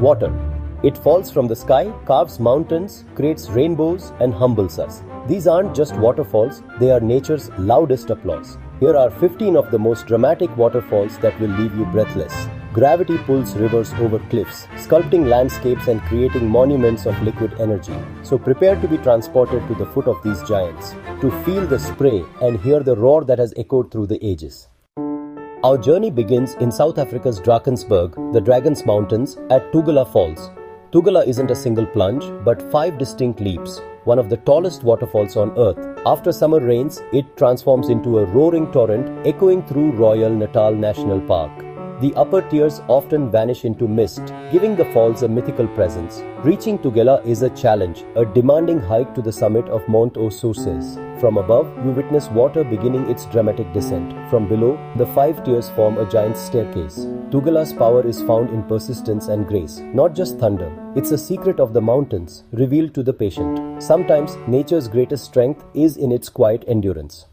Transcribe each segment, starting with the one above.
Water. It falls from the sky, carves mountains, creates rainbows, and humbles us. These aren't just waterfalls, they are nature's loudest applause. Here are 15 of the most dramatic waterfalls that will leave you breathless. Gravity pulls rivers over cliffs, sculpting landscapes and creating monuments of liquid energy. So prepare to be transported to the foot of these giants, to feel the spray and hear the roar that has echoed through the ages. Our journey begins in South Africa's Drakensberg, the Dragon's Mountains, at Tugela Falls. Tugela isn't a single plunge, but 5 distinct leaps, one of the tallest waterfalls on earth. After summer rains, it transforms into a roaring torrent echoing through Royal Natal National Park. The upper tiers often vanish into mist, giving the falls a mythical presence. Reaching Tugela is a challenge, a demanding hike to the summit of Mont aux Sources. From above, you witness water beginning its dramatic descent. From below, the 5 tiers form a giant staircase. Tugela's power is found in persistence and grace, not just thunder. It's a secret of the mountains, revealed to the patient. Sometimes, nature's greatest strength is in its quiet endurance.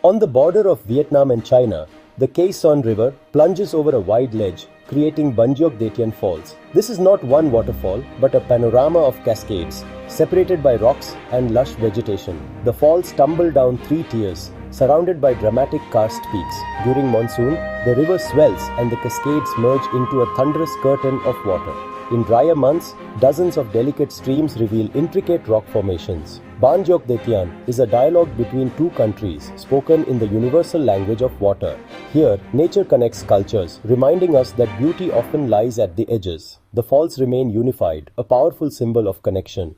On the border of Vietnam and China, the Khe Son River plunges over a wide ledge, creating Gioc Detian Falls. This is not one waterfall, but a panorama of cascades, separated by rocks and lush vegetation. The falls tumble down 3 tiers, surrounded by dramatic karst peaks. During monsoon, the river swells and the cascades merge into a thunderous curtain of water. In drier months, dozens of delicate streams reveal intricate rock formations. Gioc Detian is a dialogue between 2 countries, spoken in the universal language of water. Here, nature connects cultures, reminding us that beauty often lies at the edges. The falls remain unified, a powerful symbol of connection.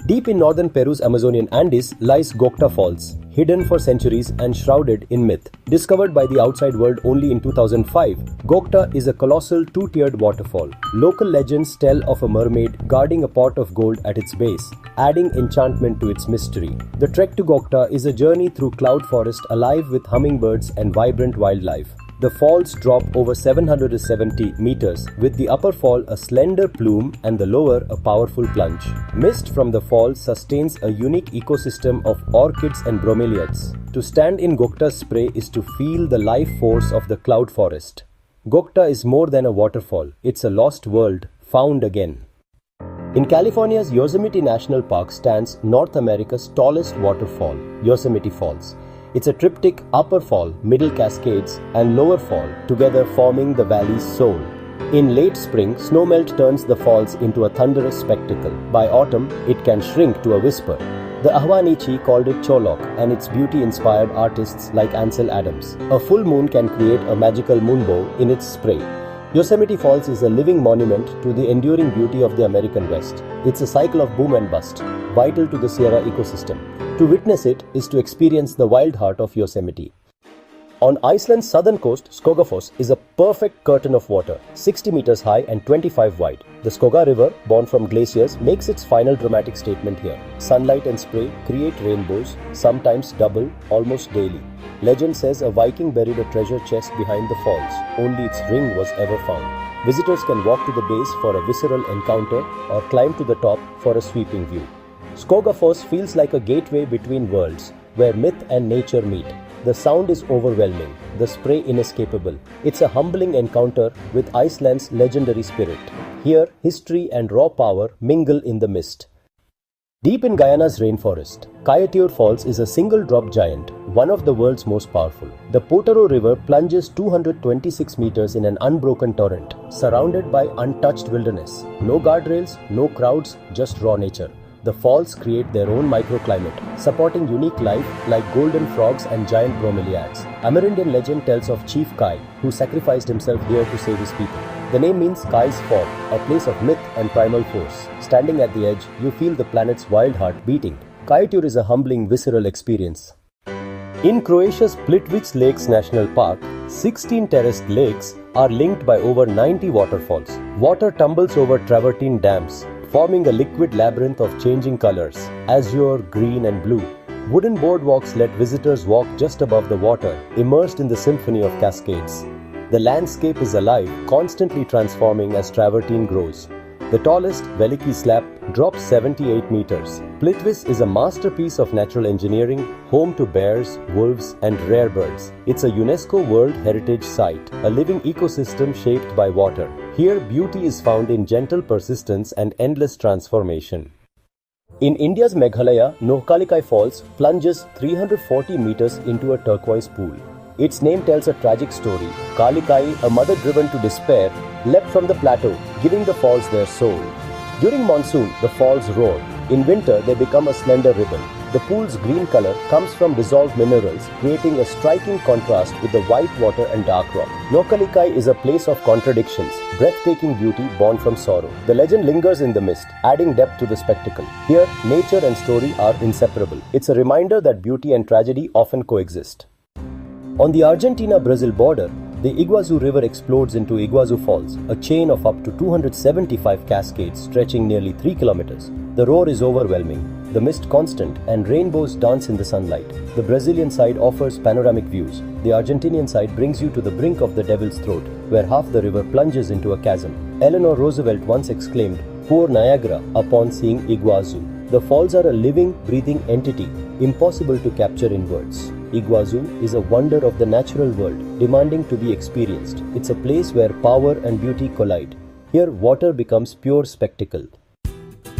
Deep in northern Peru's Amazonian Andes lies Gocta Falls, hidden for centuries and shrouded in myth. Discovered by the outside world only in 2005, Gocta is a colossal 2-tiered waterfall. Local legends tell of a mermaid guarding a pot of gold at its base, adding enchantment to its mystery. The trek to Gocta is a journey through cloud forest alive with hummingbirds and vibrant wildlife. The falls drop over 770 meters, with the upper fall a slender plume and the lower a powerful plunge. Mist from the falls sustains a unique ecosystem of orchids and bromeliads. To stand in Gocta's spray is to feel the life force of the cloud forest. Gocta is more than a waterfall, it's a lost world, found again. In California's Yosemite National Park stands North America's tallest waterfall, Yosemite Falls. It's a triptych: upper fall, middle cascades, and lower fall, together forming the valley's soul. In late spring, snowmelt turns the falls into a thunderous spectacle. By autumn, it can shrink to a whisper. The Ahwanichi called it Cholok, and its beauty inspired artists like Ansel Adams. A full moon can create a magical moonbow in its spray. Yosemite Falls is a living monument to the enduring beauty of the American West. It's a cycle of boom and bust, vital to the Sierra ecosystem. To witness it is to experience the wild heart of Yosemite. On Iceland's southern coast, Skógafoss is a perfect curtain of water, 60 meters high and 25 wide. The Skóga River, born from glaciers, makes its final dramatic statement here. Sunlight and spray create rainbows, sometimes double, almost daily. Legend says a Viking buried a treasure chest behind the falls. Only its ring was ever found. Visitors can walk to the base for a visceral encounter or climb to the top for a sweeping view. Skógafoss feels like a gateway between worlds, where myth and nature meet. The sound is overwhelming, the spray inescapable. It's a humbling encounter with Iceland's legendary spirit. Here, history and raw power mingle in the mist. Deep in Guyana's rainforest, Kaieteur Falls is a single-drop giant, one of the world's most powerful. The Potaro River plunges 226 meters in an unbroken torrent, surrounded by untouched wilderness. No guardrails, no crowds, just raw nature. The falls create their own microclimate, supporting unique life like golden frogs and giant bromeliads. Amerindian legend tells of Chief Kai, who sacrificed himself here to save his people. The name means Kai's Fog, a place of myth and primal force. Standing at the edge, you feel the planet's wild heart beating. Kaieteur is a humbling, visceral experience. In Croatia's Plitvice Lakes National Park, 16 terraced lakes are linked by over 90 waterfalls. Water tumbles over travertine dams, forming a liquid labyrinth of changing colors, azure, green and blue. Wooden boardwalks let visitors walk just above the water, immersed in the symphony of cascades. The landscape is alive, constantly transforming as travertine grows. The tallest, Veliki Slap, drops 78 meters. Plitvice is a masterpiece of natural engineering, home to bears, wolves, and rare birds. It's a UNESCO World Heritage Site, a living ecosystem shaped by water. Here, beauty is found in gentle persistence and endless transformation. In India's Meghalaya, Nohkalikai Falls plunges 340 meters into a turquoise pool. Its name tells a tragic story. Kalikai, a mother driven to despair, leapt from the plateau, giving the falls their soul. During monsoon, the falls roar. In winter, they become a slender ribbon. The pool's green color comes from dissolved minerals, creating a striking contrast with the white water and dark rock. Nohkalikai is a place of contradictions, breathtaking beauty born from sorrow. The legend lingers in the mist, adding depth to the spectacle. Here, nature and story are inseparable. It's a reminder that beauty and tragedy often coexist. On the Argentina-Brazil border, the Iguazu River explodes into Iguazu Falls, a chain of up to 275 cascades stretching nearly 3 kilometers. The roar is overwhelming, the mist constant, and rainbows dance in the sunlight. The Brazilian side offers panoramic views. The Argentinian side brings you to the brink of the Devil's Throat, where half the river plunges into a chasm. Eleanor Roosevelt once exclaimed, "Poor Niagara," upon seeing Iguazu. The falls are a living, breathing entity, impossible to capture in words. Iguazu is a wonder of the natural world, demanding to be experienced. It's a place where power and beauty collide. Here, water becomes pure spectacle.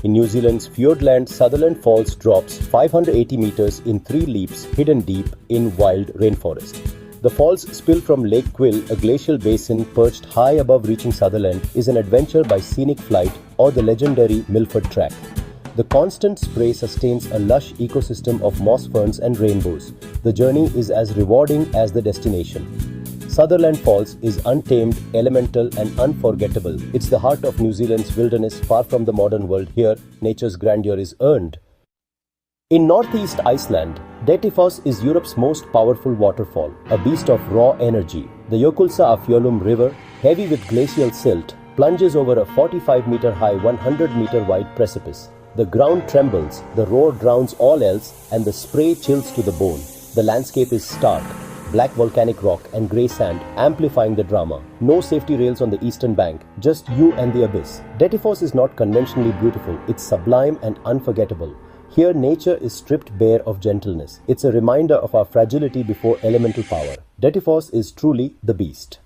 In New Zealand's Fiordland, Sutherland Falls drops 580 meters in 3 leaps, hidden deep in wild rainforest. The falls spill from Lake Quill, a glacial basin perched high above reaching Sutherland, is an adventure by scenic flight or the legendary Milford Track. The constant spray sustains a lush ecosystem of moss ferns and rainbows. The journey is as rewarding as the destination. Sutherland Falls is untamed, elemental, and unforgettable. It's the heart of New Zealand's wilderness, far from the modern world. Here, nature's grandeur is earned. In northeast Iceland, Dettifoss is Europe's most powerful waterfall, a beast of raw energy. The Jökulsá River, heavy with glacial silt, plunges over a 45-meter-high, 100-meter-wide precipice. The ground trembles, the roar drowns all else, and the spray chills to the bone. The landscape is stark, black volcanic rock and grey sand amplifying the drama. No safety rails on the eastern bank, just you and the abyss. Dettifoss is not conventionally beautiful, it's sublime and unforgettable. Here, nature is stripped bare of gentleness. It's a reminder of our fragility before elemental power. Dettifoss is truly the beast.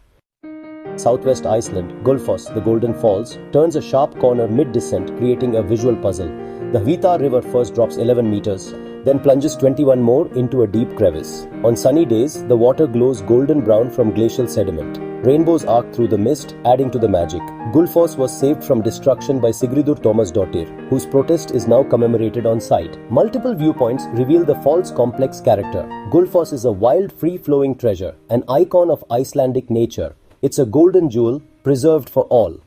Southwest Iceland, Gullfoss, the Golden Falls, turns a sharp corner mid-descent, creating a visual puzzle. The Hvita River first drops 11 meters, then plunges 21 more into a deep crevice. On sunny days, the water glows golden brown from glacial sediment. Rainbows arc through the mist, adding to the magic. Gullfoss was saved from destruction by Sigridur Thomasdottir, whose protest is now commemorated on site. Multiple viewpoints reveal the fall's complex character. Gullfoss is a wild, free-flowing treasure, an icon of Icelandic nature. It's a golden jewel, preserved for all.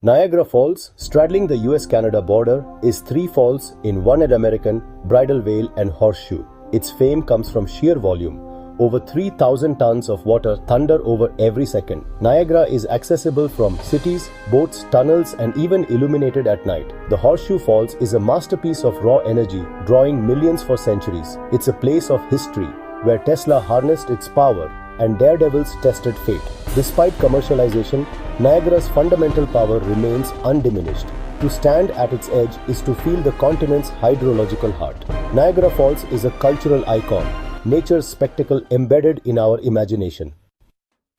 Niagara Falls, straddling the US-Canada border, is 3 falls in one American, Bridal Veil and Horseshoe. Its fame comes from sheer volume. Over 3,000 tons of water thunder over every second. Niagara is accessible from cities, boats, tunnels, and even illuminated at night. The Horseshoe Falls is a masterpiece of raw energy, drawing millions for centuries. It's a place of history, where Tesla harnessed its power and daredevils tested fate. Despite commercialization, Niagara's fundamental power remains undiminished. To stand at its edge is to feel the continent's hydrological heart. Niagara Falls is a cultural icon, nature's spectacle embedded in our imagination.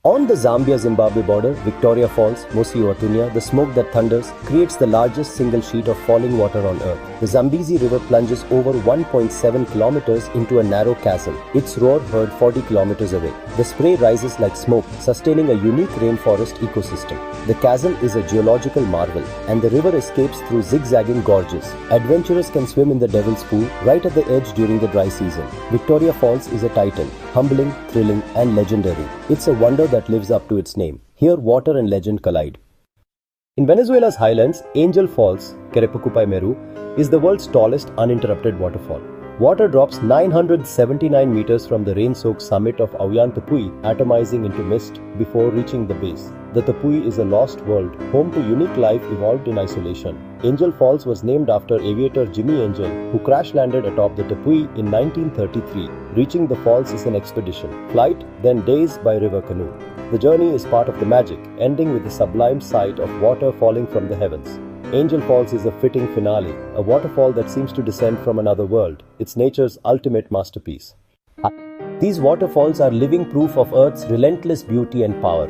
On the Zambia-Zimbabwe border, Victoria Falls, Mosi-oa-Tunya, the smoke that thunders, creates the largest single sheet of falling water on Earth. The Zambezi River plunges over 1.7 kilometers into a narrow chasm, its roar heard 40 kilometers away. The spray rises like smoke, sustaining a unique rainforest ecosystem. The chasm is a geological marvel, and the river escapes through zigzagging gorges. Adventurers can swim in the Devil's Pool right at the edge during the dry season. Victoria Falls is a titan, humbling, thrilling, and legendary. It's a wonder that lives up to its name. Here, water and legend collide. In Venezuela's highlands, Angel Falls, Querepucupai Meru, is the world's tallest uninterrupted waterfall. Water drops 979 meters from the rain-soaked summit of Auyan Tepui, atomizing into mist before reaching the base. The Tepui is a lost world, home to unique life evolved in isolation. Angel Falls was named after aviator Jimmy Angel, who crash-landed atop the Tepui in 1933. Reaching the falls is an expedition, flight, then days by river canoe. The journey is part of the magic, ending with the sublime sight of water falling from the heavens. Angel Falls is a fitting finale, a waterfall that seems to descend from another world. It's nature's ultimate masterpiece. These waterfalls are living proof of Earth's relentless beauty and power.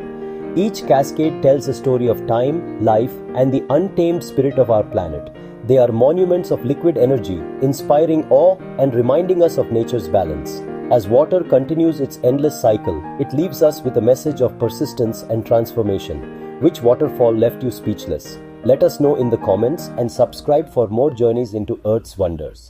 Each cascade tells a story of time, life, and the untamed spirit of our planet. They are monuments of liquid energy, inspiring awe and reminding us of nature's balance. As water continues its endless cycle, it leaves us with a message of persistence and transformation. Which waterfall left you speechless? Let us know in the comments and subscribe for more journeys into Earth's wonders.